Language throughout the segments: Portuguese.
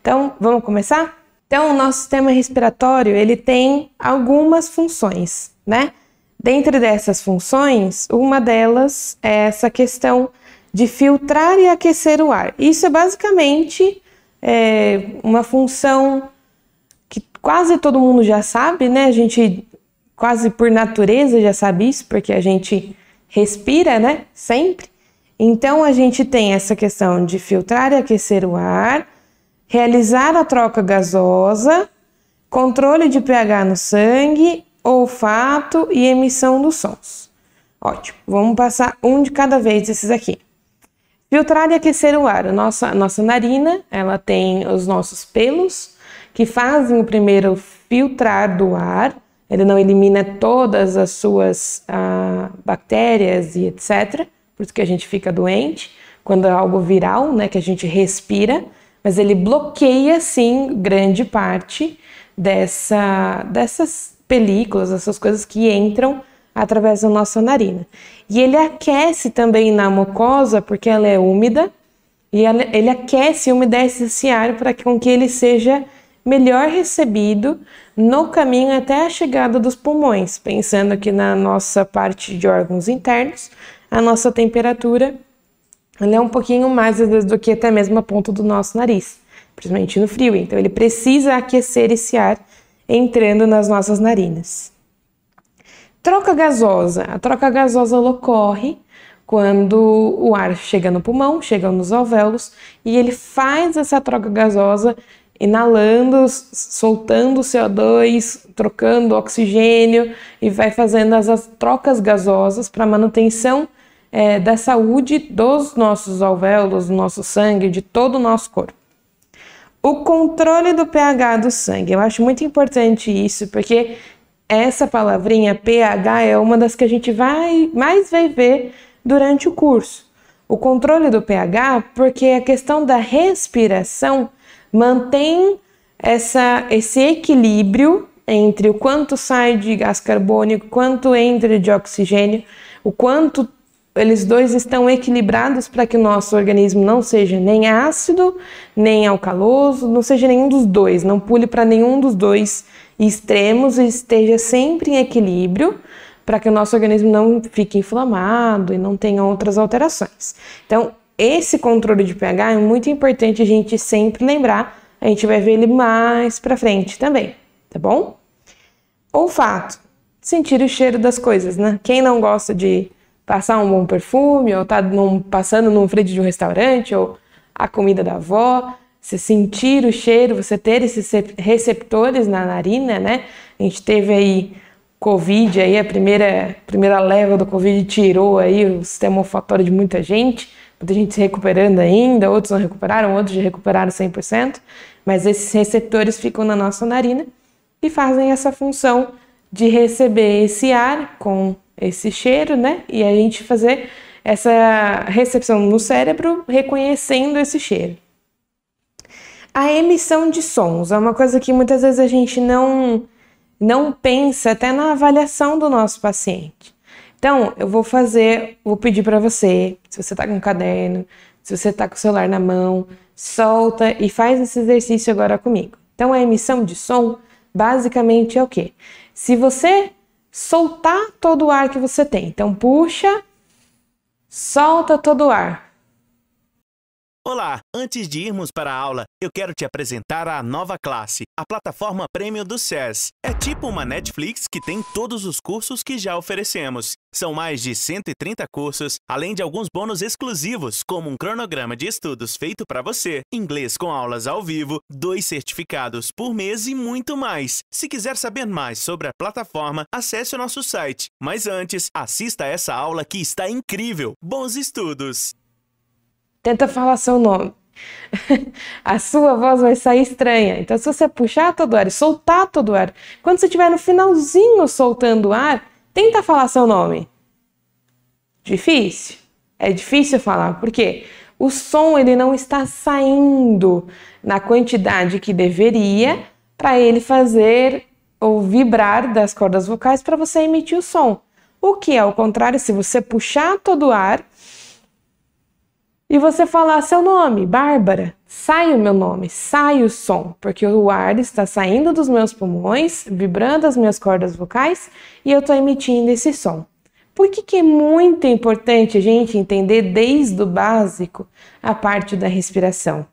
Então, vamos começar? Então, o nosso sistema respiratório, ele tem algumas funções, né? Dentre dessas funções, uma delas é essa questão de filtrar e aquecer o ar. Isso é basicamente uma função que quase todo mundo já sabe, né? A gente quase por natureza já sabe isso, porque a gente respira, né? Sempre. Então, a gente tem essa questão de filtrar e aquecer o ar, realizar a troca gasosa, controle de pH no sangue, olfato e emissão dos sons. Ótimo, vamos passar um de cada vez desses aqui. Filtrar e aquecer o ar. A nossa narina, ela tem os nossos pelos que fazem o primeiro filtrar do ar. Ele não elimina todas as suas bactérias e etc. Por isso que a gente fica doente quando é algo viral, né, que a gente respira, mas ele bloqueia, sim, grande parte dessas películas, essas coisas que entram através da nossa narina. E ele aquece também na mucosa, porque ela é úmida, e ele aquece e umedece esse ar para que ele seja melhor recebido no caminho até a chegada dos pulmões. Pensando aqui na nossa parte de órgãos internos, a nossa temperatura ela é um pouquinho mais às vezes do que até mesmo a ponta do nosso nariz, principalmente no frio. Então ele precisa aquecer esse ar entrando nas nossas narinas. Troca gasosa. A troca gasosa ocorre quando o ar chega no pulmão, chega nos alvéolos e ele faz essa troca gasosa inalando, soltando CO2, trocando oxigênio e vai fazendo as trocas gasosas para manutenção da saúde dos nossos alvéolos, do nosso sangue, de todo o nosso corpo. O controle do pH do sangue. Eu acho muito importante isso, porque essa palavrinha pH é uma das que a gente mais vai ver durante o curso. O controle do pH, porque a questão da respiração mantém esse equilíbrio entre o quanto sai de gás carbônico, quanto entra de oxigênio, o quanto eles dois estão equilibrados para que o nosso organismo não seja nem ácido, nem alcaloso, não seja nenhum dos dois, não pule para nenhum dos dois extremos e esteja sempre em equilíbrio para que o nosso organismo não fique inflamado e não tenha outras alterações. Então, esse controle de pH é muito importante a gente sempre lembrar, a gente vai ver ele mais para frente também, tá bom? Olfato, sentir o cheiro das coisas, né? Quem não gosta de passar um bom perfume, ou tá passando num frente de um restaurante, ou a comida da avó, você sentir o cheiro, você ter esses receptores na narina, né? A gente teve aí Covid, aí a primeira leva do Covid tirou aí o sistema olfatório de muita gente se recuperando ainda, outros não recuperaram, outros já recuperaram 100%, mas esses receptores ficam na nossa narina e fazem essa função de receber esse ar com esse cheiro, né? E a gente fazer essa recepção no cérebro reconhecendo esse cheiro. A emissão de sons é uma coisa que muitas vezes a gente não pensa até na avaliação do nosso paciente. Então, eu vou pedir para você, se você está com um caderno, se você está com o celular na mão, solta e faz esse exercício agora comigo. Então, a emissão de som, basicamente, é o quê? Se você soltar todo o ar que você tem, então puxa, solta todo o ar. Olá! Antes de irmos para a aula, eu quero te apresentar a nova classe, a plataforma Premium do SES. É tipo uma Netflix que tem todos os cursos que já oferecemos. São mais de 130 cursos, além de alguns bônus exclusivos, como um cronograma de estudos feito para você, inglês com aulas ao vivo, 2 certificados por mês e muito mais. Se quiser saber mais sobre a plataforma, acesse o nosso site. Mas antes, assista a essa aula que está incrível. Bons estudos! Tenta falar seu nome. A sua voz vai sair estranha. Então, se você puxar todo o ar e soltar todo o ar, quando você estiver no finalzinho soltando o ar, tenta falar seu nome. Difícil. É difícil falar, porque o som ele não está saindo na quantidade que deveria para ele fazer ou vibrar das cordas vocais para você emitir o som. O que, ao contrário, se você puxar todo o ar e você falar seu nome, Bárbara, sai o meu nome, sai o som, porque o ar está saindo dos meus pulmões, vibrando as minhas cordas vocais e eu estou emitindo esse som. Por que é muito importante a gente entender desde o básico a parte da respiração?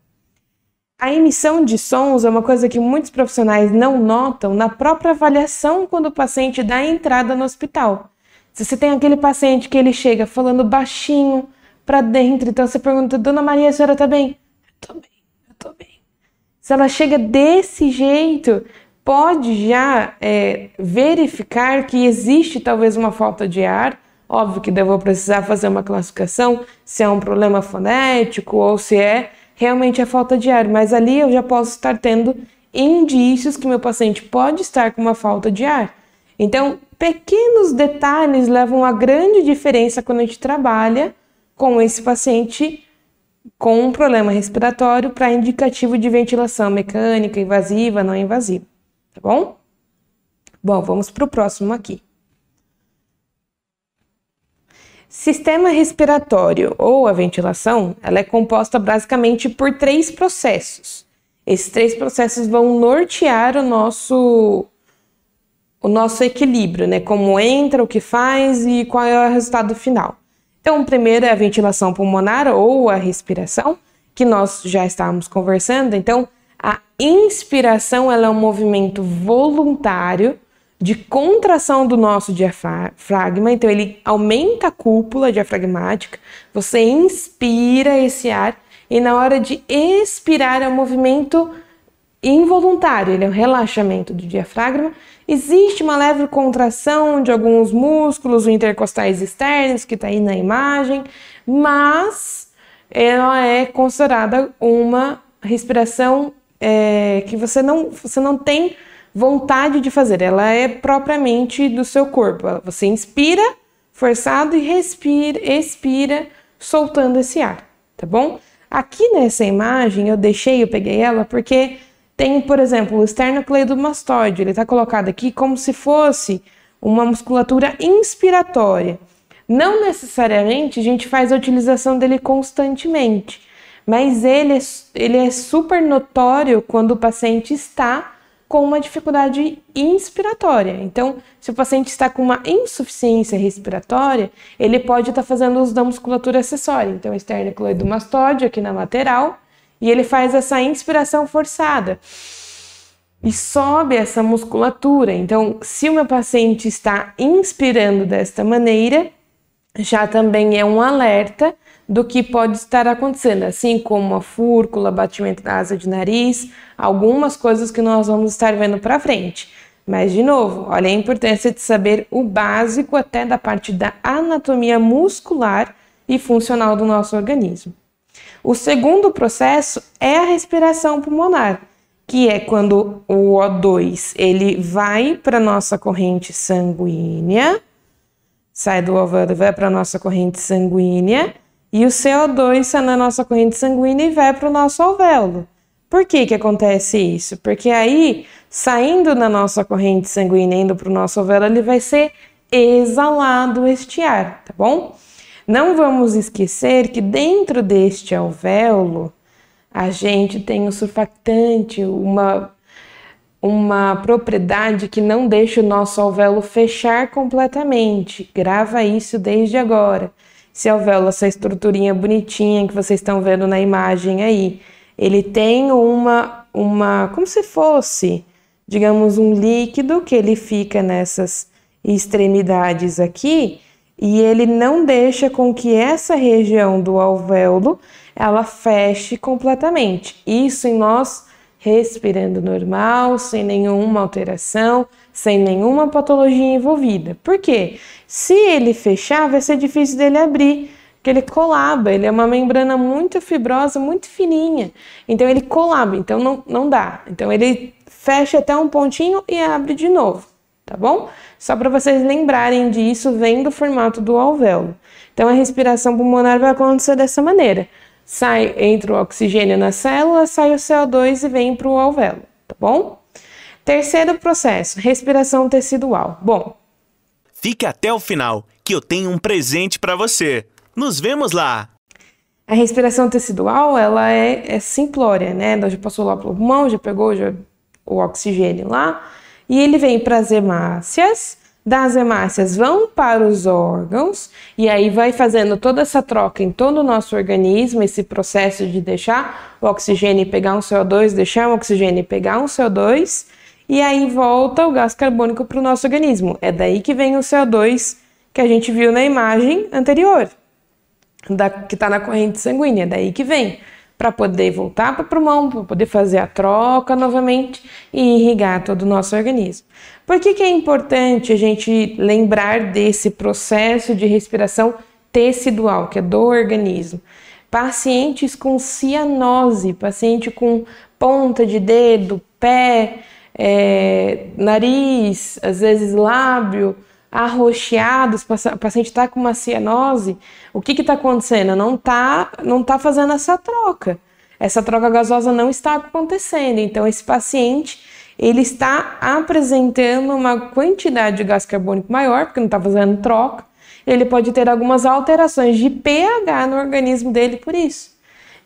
A emissão de sons é uma coisa que muitos profissionais não notam na própria avaliação quando o paciente dá a entrada no hospital. Se você tem aquele paciente que ele chega falando baixinho para dentro, então você pergunta, Dona Maria, a senhora tá bem? Eu tô bem. Se ela chega desse jeito, pode já verificar que existe talvez uma falta de ar. Óbvio que eu vou precisar fazer uma classificação, se é um problema fonético ou se é realmente a falta de ar, mas ali eu já posso estar tendo indícios que meu paciente pode estar com uma falta de ar. Então, pequenos detalhes levam a grande diferença quando a gente trabalha com esse paciente com um problema respiratório para indicativo de ventilação mecânica, invasiva, não invasiva, tá bom? Bom, vamos para o próximo aqui. Sistema respiratório ou a ventilação, ela é composta basicamente por 3 processos. Esses 3 processos vão nortear o nosso equilíbrio, né? Como entra, o que faz e qual é o resultado final. Então, o primeiro é a ventilação pulmonar ou a respiração, que nós já estávamos conversando. Então, a inspiração ela é um movimento voluntário de contração do nosso diafragma, então ele aumenta a cúpula diafragmática, você inspira esse ar e na hora de expirar é um movimento involuntário, ele é um relaxamento do diafragma. Existe uma leve contração de alguns músculos intercostais externos, que está aí na imagem, mas ela é considerada uma respiração que você não tem vontade de fazer, ela é propriamente do seu corpo. Você inspira forçado e expira soltando esse ar, tá bom? Aqui nessa imagem eu peguei ela porque tem, por exemplo, o esternocleidomastoide, ele está colocado aqui como se fosse uma musculatura inspiratória. Não necessariamente a gente faz a utilização dele constantemente, mas ele é super notório quando o paciente está com uma dificuldade inspiratória. Então, se o paciente está com uma insuficiência respiratória, ele pode estar fazendo uso da musculatura acessória. Então, esternocleidomastoide aqui na lateral, e ele faz essa inspiração forçada e sobe essa musculatura. Então, se o meu paciente está inspirando desta maneira, já também é um alerta do que pode estar acontecendo, assim como a fúrcula, batimento da asa de nariz, algumas coisas que nós vamos estar vendo para frente. Mas, de novo, olha a importância de saber o básico até da parte da anatomia muscular e funcional do nosso organismo. O segundo processo é a respiração pulmonar, que é quando o O2 ele vai para a nossa corrente sanguínea, sai do alvéolo e vai para a nossa corrente sanguínea, e o CO2 sai na nossa corrente sanguínea e vai para o nosso alvéolo. Por que que acontece isso? Porque aí, saindo na nossa corrente sanguínea indo para o nosso alvéolo, ele vai ser exalado este ar, tá bom? Não vamos esquecer que dentro deste alvéolo, a gente tem um surfactante, uma propriedade que não deixa o nosso alvéolo fechar completamente. Grava isso desde agora. Esse alvéolo, essa estruturinha bonitinha que vocês estão vendo na imagem aí, ele tem como se fosse, digamos, um líquido que ele fica nessas extremidades aqui e ele não deixa com que essa região do alvéolo ela feche completamente. Isso em nós respirando normal, sem nenhuma alteração, sem nenhuma patologia envolvida. Por quê? Se ele fechar, vai ser difícil dele abrir, porque ele colaba, ele é uma membrana muito fibrosa, muito fininha, então ele colaba, então não dá. Então ele fecha até um pontinho e abre de novo, tá bom? Só para vocês lembrarem disso, vem do formato do alvéolo. Então a respiração pulmonar vai acontecer dessa maneira. Entra o oxigênio na célula, sai o CO2 e vem para o alvéolo, tá bom? Terceiro processo, respiração tecidual. Bom, fique até o final, que eu tenho um presente para você. Nos vemos lá! A respiração tecidual, ela é simplória, né? Ela já passou lá pelo pulmão, já pegou o oxigênio lá, e ele vem para as hemácias, das hemácias vão para os órgãos, e aí vai fazendo toda essa troca em todo o nosso organismo, esse processo de deixar o oxigênio e pegar um CO2, deixar o oxigênio e pegar um CO2, e aí volta o gás carbônico para o nosso organismo. É daí que vem o CO2 que a gente viu na imagem anterior, que está na corrente sanguínea, daí que vem, para poder voltar para o pulmão, para poder fazer a troca novamente e irrigar todo o nosso organismo. Por que é importante a gente lembrar desse processo de respiração tecidual, que é do organismo? Pacientes com cianose, paciente com ponta de dedo, pé, nariz, às vezes lábio, arroxeados, o paciente está com uma cianose, o que está acontecendo? Não tá fazendo essa troca gasosa não está acontecendo, então esse paciente ele está apresentando uma quantidade de gás carbônico maior, porque não está fazendo troca, ele pode ter algumas alterações de pH no organismo dele por isso.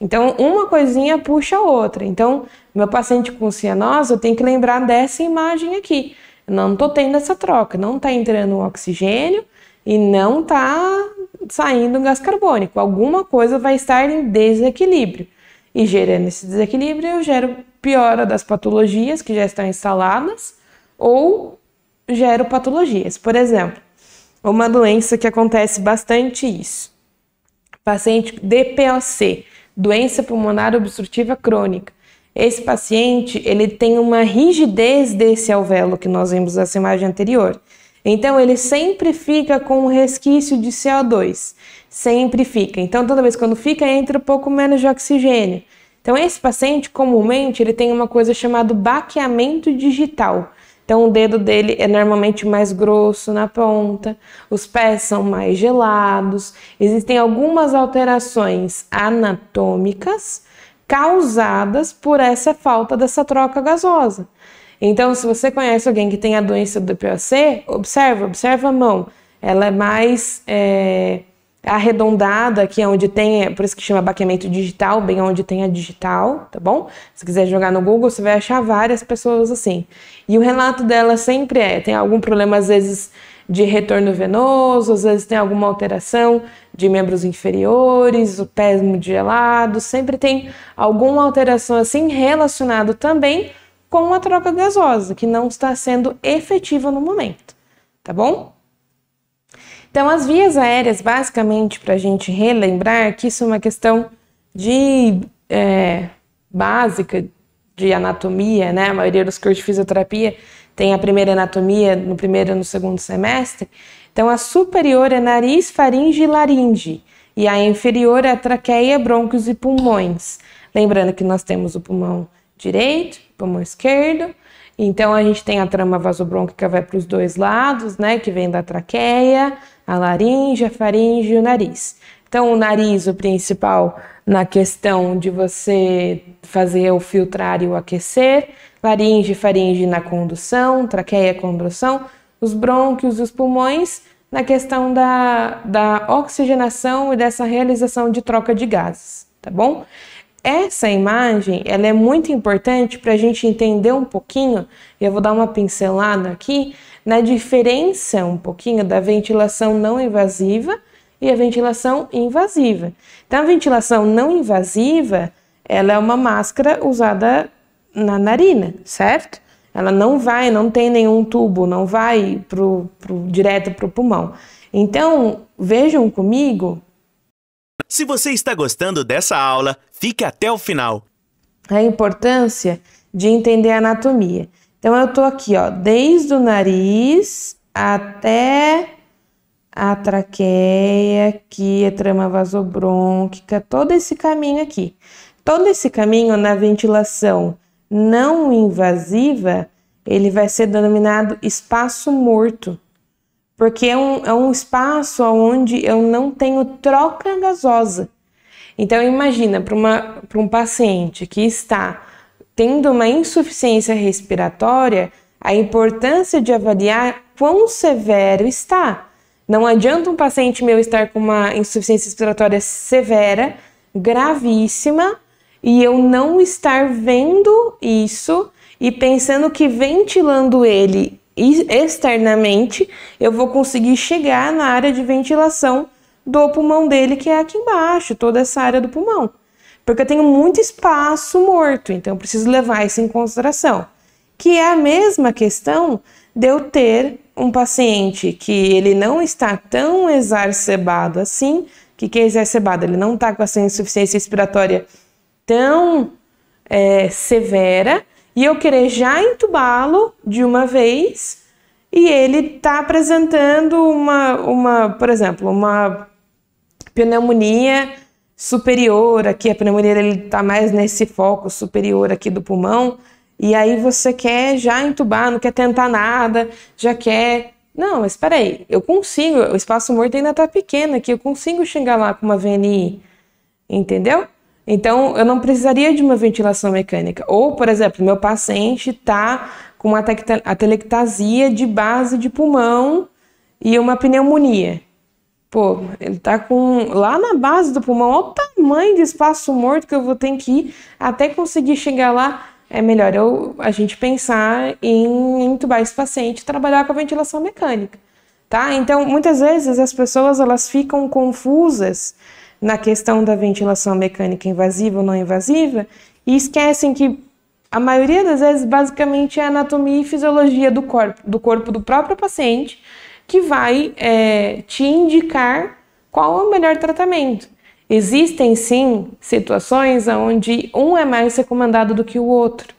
Então, uma coisinha puxa a outra. Então, meu paciente com cianose, eu tenho que lembrar dessa imagem aqui. Não estou tendo essa troca, não está entrando o oxigênio e não está saindo gás carbônico. Alguma coisa vai estar em desequilíbrio. E gerando esse desequilíbrio, eu gero piora das patologias que já estão instaladas ou gero patologias. Por exemplo, uma doença que acontece bastante isso. Paciente DPOC, doença pulmonar obstrutiva crônica. Esse paciente, ele tem uma rigidez desse alvéolo que nós vimos nessa imagem anterior. Então, ele sempre fica com um resquício de CO2. Sempre fica. Então, toda vez quando fica, entra um pouco menos de oxigênio. Então, esse paciente, comumente, ele tem uma coisa chamada baqueamento digital. Então, o dedo dele é normalmente mais grosso na ponta, os pés são mais gelados. Existem algumas alterações anatômicas causadas por essa falta dessa troca gasosa. Então, se você conhece alguém que tem a doença do DPOC, observa a mão. Ela é mais arredondada, aqui onde tem, por isso que chama baqueamento digital, bem onde tem a digital, tá bom? Se quiser jogar no Google, você vai achar várias pessoas assim. E o relato dela sempre tem algum problema, às vezes, de retorno venoso, às vezes tem alguma alteração de membros inferiores, o pé muito gelado, sempre tem alguma alteração assim relacionada também com a troca gasosa, que não está sendo efetiva no momento, tá bom? Então, as vias aéreas, basicamente, para a gente relembrar que isso é uma questão básica de anatomia, né? A maioria dos cursos de fisioterapia tem a primeira anatomia no primeiro e no segundo semestre. Então, a superior é nariz, faringe e laringe. E a inferior é a traqueia, brônquios e pulmões. Lembrando que nós temos o pulmão direito, pulmão esquerdo. Então, a gente tem a trama vasobrônquica, vai para os dois lados, né? Que vem da traqueia, a laringe, a faringe e o nariz. Então, o nariz, o principal na questão de você fazer o filtrar e o aquecer, laringe e faringe na condução, traqueia, condução, os brônquios e os pulmões na questão da oxigenação e dessa realização de troca de gases, tá bom? Essa imagem, ela é muito importante para a gente entender um pouquinho, e eu vou dar uma pincelada aqui, na diferença um pouquinho da ventilação não invasiva e a ventilação invasiva. Então, a ventilação não invasiva, ela é uma máscara usada na narina, certo? Ela não tem nenhum tubo, não vai direto para o pulmão. Então, vejam comigo. Se você está gostando dessa aula, fique até o final. A importância de entender a anatomia. Então, eu tô aqui, ó, desde o nariz até a traqueia, aqui, a trama vasobrônquica, todo esse caminho aqui. Todo esse caminho na ventilação não invasiva, ele vai ser denominado espaço morto. Porque é um espaço onde eu não tenho troca gasosa. Então, imagina, para um paciente que está tendo uma insuficiência respiratória, a importância de avaliar quão severo está. Não adianta um paciente meu estar com uma insuficiência respiratória severa, gravíssima e eu não estar vendo isso e pensando que ventilando ele externamente, eu vou conseguir chegar na área de ventilação do pulmão dele, que é aqui embaixo, toda essa área do pulmão. Porque eu tenho muito espaço morto, então eu preciso levar isso em consideração. Que é a mesma questão de eu ter um paciente que ele não está tão exacerbado assim. O que é exacerbado? Ele não está com essa insuficiência respiratória tão severa, e eu querer já entubá-lo de uma vez, e ele está apresentando por exemplo, uma pneumonia superior aqui, a pneumonia ele está mais nesse foco superior aqui do pulmão, e aí você quer já entubar, não quer tentar nada, já quer... Não, mas espera aí, eu consigo, o espaço morto ainda está pequeno aqui, eu consigo chegar lá com uma VNI, entendeu? Então, eu não precisaria de uma ventilação mecânica. Ou, por exemplo, meu paciente está com uma atelectasia de base de pulmão e uma pneumonia. Pô, ele está com... Lá na base do pulmão, olha o tamanho de espaço morto que eu vou ter que ir até conseguir chegar lá. É melhor a gente pensar em entubar esse paciente e trabalhar com a ventilação mecânica, tá? Então, muitas vezes as pessoas elas ficam confusas na questão da ventilação mecânica invasiva ou não invasiva e esquecem que a maioria das vezes basicamente é a anatomia e fisiologia do corpo do próprio paciente que vai te indicar qual é o melhor tratamento. Existem sim situações onde um é mais recomendado do que o outro.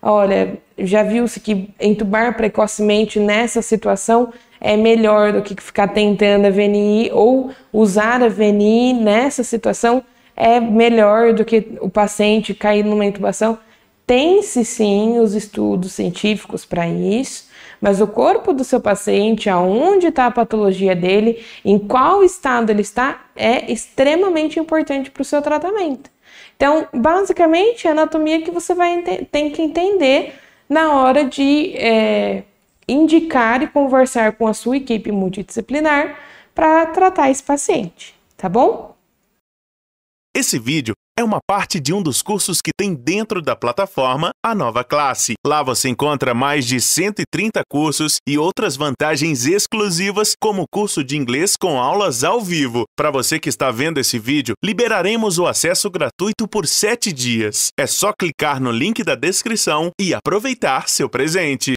Olha, já viu-se que entubar precocemente nessa situação é melhor do que ficar tentando a VNI, ou usar a VNI nessa situação é melhor do que o paciente cair numa intubação. Tem-se sim os estudos científicos para isso, mas o corpo do seu paciente, aonde está a patologia dele, em qual estado ele está, é extremamente importante para o seu tratamento. Então, basicamente, a anatomia que você tem que entender na hora de indicar e conversar com a sua equipe multidisciplinar para tratar esse paciente, tá bom? Esse vídeo é uma parte de um dos cursos que tem dentro da plataforma A Nova Classe. Lá você encontra mais de 130 cursos e outras vantagens exclusivas, como o curso de inglês com aulas ao vivo. Para você que está vendo esse vídeo, liberaremos o acesso gratuito por 7 dias. É só clicar no link da descrição e aproveitar seu presente.